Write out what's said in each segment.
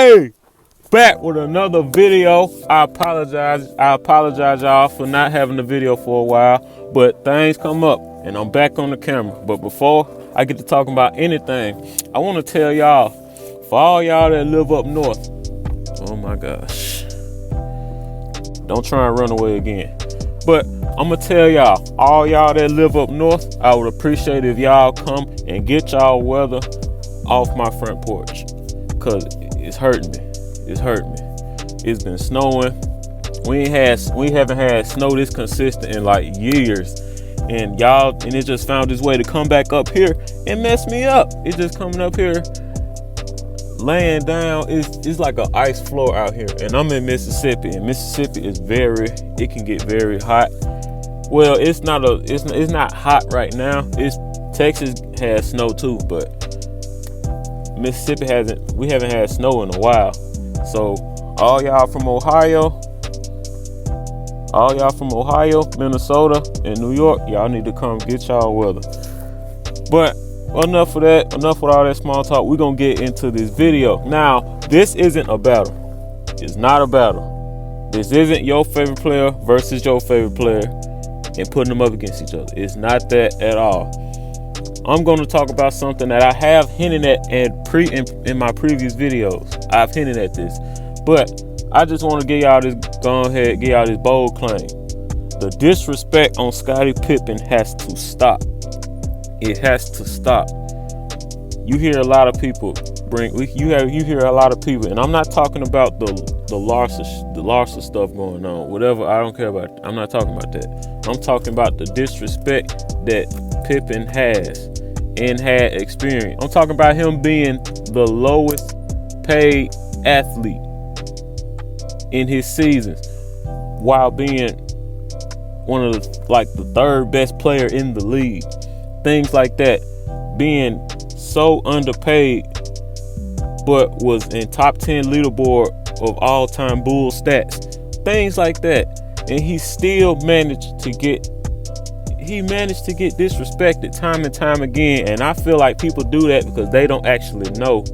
Hey, back with another video. I apologize y'all for not having the video for a while, but things come up and I'm back on the camera. But before I get to talking about anything, I want to tell y'all, for all y'all that live up north, oh my gosh, don't try and run away again. But I'm gonna tell y'all, all y'all that live up north, I would appreciate if y'all come and get y'all weather off my front porch, cause it's hurting me. It's been snowing. We haven't had snow this consistent in like years, and it just found its way to come back up here and mess me up. It's just coming up here, laying down. It's like an ice floor out here, and I'm in Mississippi, and Mississippi it can get very hot. Well, it's not hot right now. Texas has snow too, but Mississippi we haven't had snow in a while. So all y'all from Ohio, Minnesota, and New York, y'all need to come get y'all weather. But enough of that, enough with all that small talk. We're gonna get into this video. Now, this isn't a battle. It's not a battle. This isn't your favorite player versus your favorite player and putting them up against each other. It's not that at all. I'm going to talk about something that I have hinted at in my previous videos. I've hinted at this, but I just want to give y'all this bold claim. The disrespect on Scottie Pippen has to stop. It has to stop. You hear a lot of people and I'm not talking about the Larsa stuff going on. Whatever, I don't care about it. I'm not talking about that. I'm talking about the disrespect that Pippen has and had experienced. I'm talking about him being the lowest paid athlete in his seasons, while being one of the third best player in the league. Things like that, being so underpaid, but was in top 10 leaderboard of all-time Bull stats. Things like that, and he still managed to get disrespected time and time again. And I feel like people do that because they don't actually know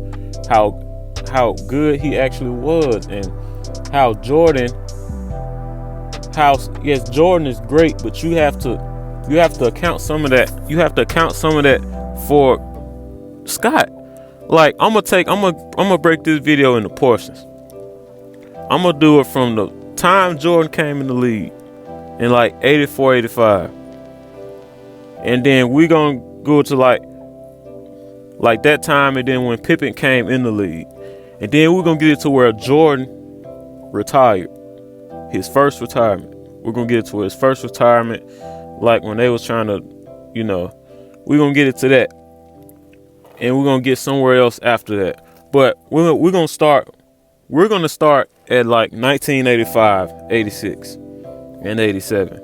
how good he actually was, and how Jordan is great, but you have to account some of that. You have to account some of that for Scott. Like, I'm gonna break this video into portions. I'm gonna do it from the time Jordan came in the league in like 84, 85. And then we gonna go to like that time, and then when Pippen came in the league. And then we're gonna get it to where Jordan retired. His first retirement. We're gonna get it to his first retirement, like when they was trying to, we're gonna get it to that. And we're gonna get somewhere else after that. But we're gonna start at like 1985, 86, and 87.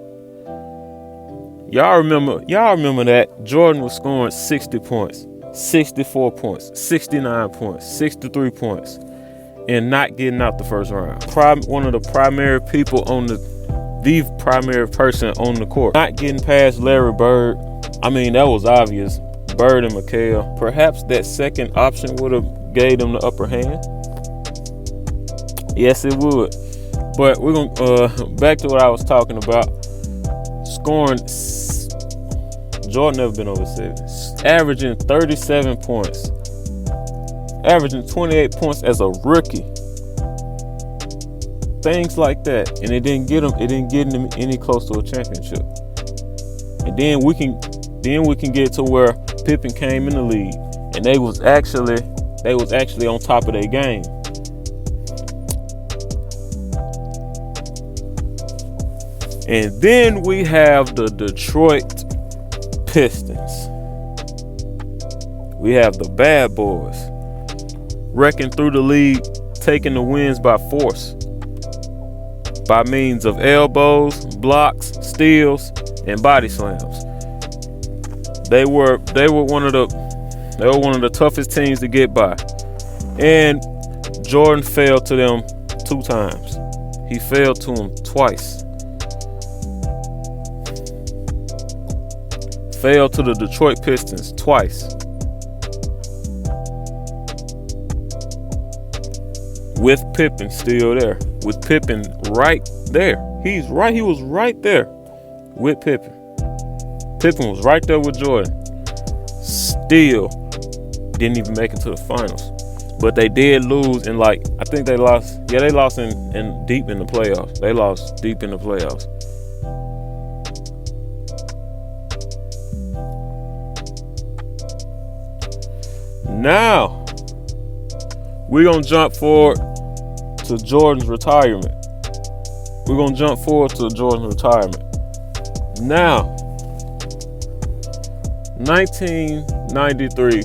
Y'all remember that Jordan was scoring 60 points, 64 points, 69 points, 63 points, and not getting out the first round. One of the primary people the primary person on the court. Not getting past Larry Bird. I mean, that was obvious. Bird and McHale. Perhaps that second option would have gave them the upper hand. Yes, it would. But we're gonna back to what I was talking about. Scoring. Jordan never been over 70. Averaging 37 points. Averaging 28 points as a rookie. Things like that. And it didn't get him any close to a championship. And then we can get to where Pippen came in the league, and they was actually on top of their game. And then we have the Detroit Pistons. We have the bad boys wrecking through the league, taking the wins by force, by means of elbows, blocks, steals, and body slams. They were one of the toughest teams to get by. And Jordan fell to them 2 times. He fell to them twice. Fell to the Detroit Pistons twice. with Pippen still there, with Pippen right there. He was right there with Pippen. Pippen was right there with Jordan. Still didn't even make it to the finals. But they did lose in, like, I think they lost. Yeah, they lost in deep in the playoffs. They lost deep in the playoffs. Now we're gonna jump forward to Jordan's retirement. We're gonna jump forward to Jordan's retirement. Now, 1993,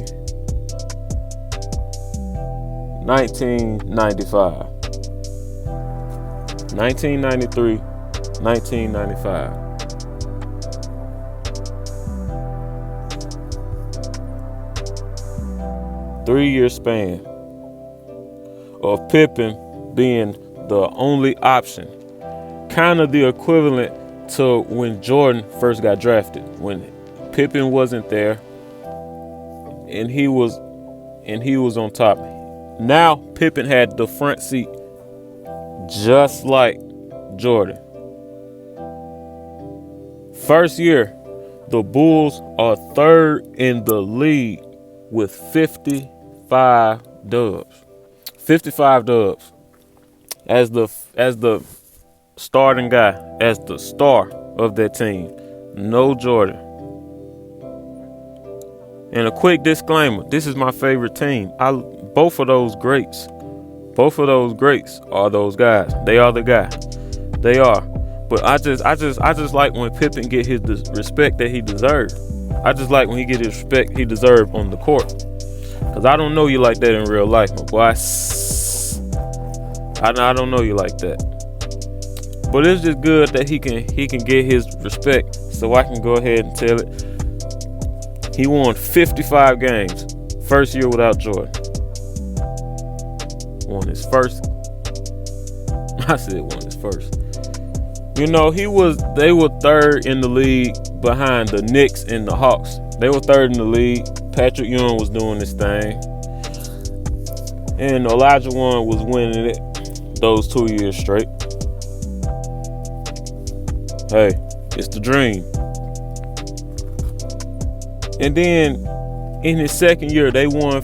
1995. 1993, 1995. Three-year span of Pippen being the only option. Kind of the equivalent to when Jordan first got drafted. When Pippen wasn't there and he was on top. Now Pippen had the front seat just like Jordan. First year, the Bulls are third in the league with 55 dubs. 55 dubs. As the starting guy, as the star of that team. No Jordan. And a quick disclaimer, this is my favorite team. Both of those greats are those guys. They are the guy. They are. But I just like when Pippen get his respect that he deserved. I just like when he get his respect he deserved on the court. Cause I don't know you like that in real life, my boy. I don't know you like that. But it's just good that he can get his respect. So I can go ahead and tell it. He won 55 games. First year without Jordan. Won his first. I said won his first. You know, they were third in the league behind the Knicks and the Hawks. They were third in the league. Patrick Ewing was doing this thing. And Elijah Warren was winning it those 2 years straight. Hey, it's the dream. And then in his second year, they won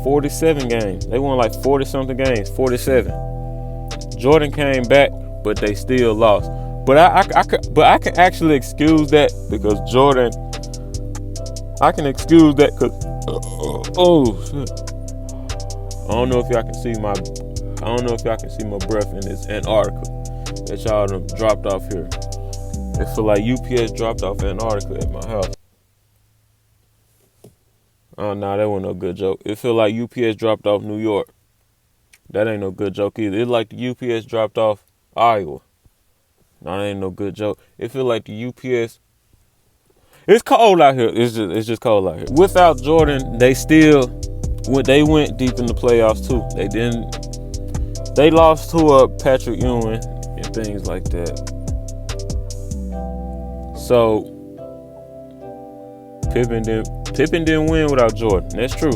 47 games. They won like 40 something games, 47. Jordan came back, but they still lost. But I can actually excuse that because Jordan. I can excuse that because shit. I don't know if y'all can see my breath in this Antarctica that y'all done dropped off here. It feel like UPS dropped off Antarctica at my house. Oh no, that wasn't no good joke. It feel like UPS dropped off New York. That ain't no good joke either. It's like the UPS dropped off Iowa. No, that ain't no good joke. It feel like the UPS. It's cold out here. It's just cold out here. Without Jordan, they went deep in the playoffs too. They lost to Patrick Ewing and things like that. So Pippen didn't win without Jordan. That's true.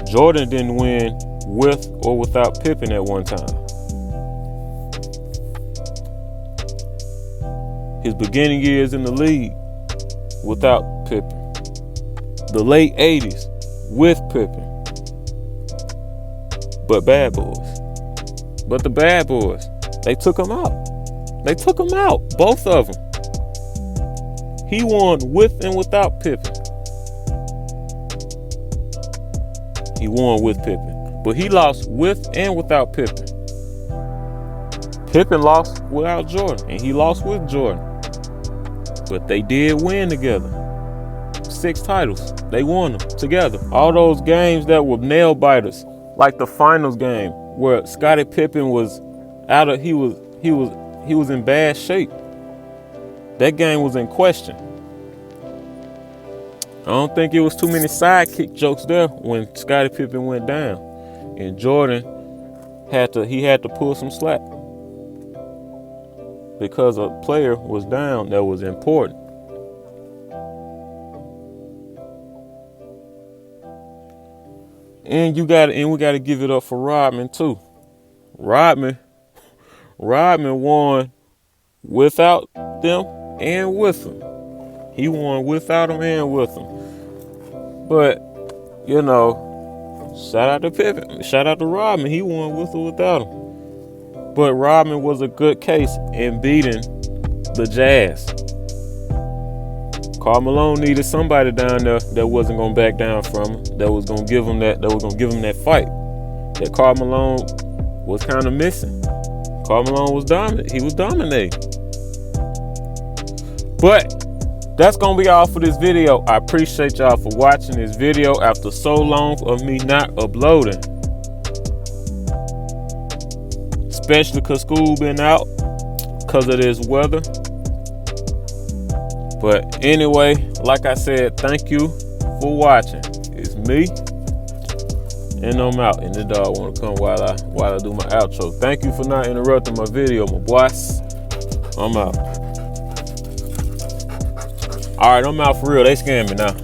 Jordan didn't win with or without Pippen at one time. His beginning years in the league without Pippen. The late 80s with Pippen. But the bad boys, they took him out. Both of them. He won with and without Pippen. He won with Pippen. But he lost with and without Pippen. Pippen lost without Jordan. And he lost with Jordan. But they did win together. 6 titles. They won them together. All those games that were nail biters. Like the finals game where Scottie Pippen was out of he was in bad shape. That game was in question. I don't think it was too many sidekick jokes there when Scottie Pippen went down. And Jordan had to pull some slack. Because a player was down that was important. And we gotta give it up for Rodman too. Rodman won without them and with them. He won without them and with them. But, you know, shout out to Pippen. Shout out to Rodman. He won with or without him. But Rodman was a good case in beating the Jazz. Karl Malone needed somebody down there that wasn't gonna back down from him, that was gonna give him that fight. That Karl Malone was kind of missing. Karl Malone was dominant. He was dominating. But that's gonna be all for this video. I appreciate y'all for watching this video after so long of me not uploading. Especially because school been out because of this weather. But anyway, like I said, thank you for watching. It's me, and I'm out. And the dog want to come while I do my outro. Thank you for not interrupting my video, my boys. I'm out. All right, I'm out for real. They scam me now.